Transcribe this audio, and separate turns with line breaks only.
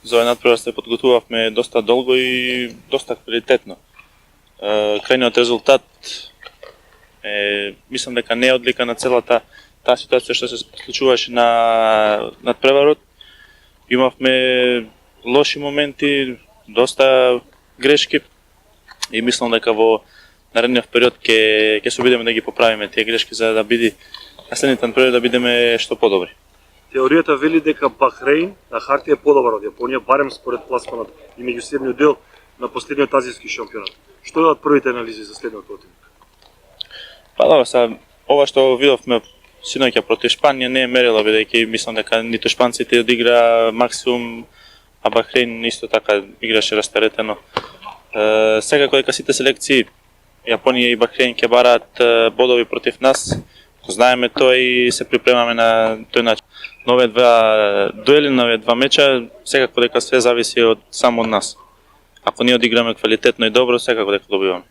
За овој надпревар се подготувавме доста долго и доста квалитетно. Крајниот резултат мислам дека не е одлика на целата таа ситуација што се случуваше на надпреварот. Имавме лоши моменти, доста грешки и мислам дека во наредниот период ќе се обидеме да ги поправиме тие грешки за да биде наследните надпревари да бидеме што подобри.
Теоријата вели дека Бахрейн на хартија е подобар од Јапонија, барем според пласманот и меѓусебниот дел на последниот азијски шампионат. Што дадат првите анализи за следниот противник?
Па добро, ова што видовме синоќа против Шпанија не е мерило, бидејќи мислам дека ниту шпанците одигра максимум, а Бахрейн исто така играше растаретено. Секако дека сите селекции Јапонија и Бахрейн ќе бараат бодови против нас, знаеме тоа и се припремаме на тој начин. Но овие два дуели, на овие два меча, секако дека све зависи само од нас. Ако ние одиграме квалитетно и добро, секако дека добиваме.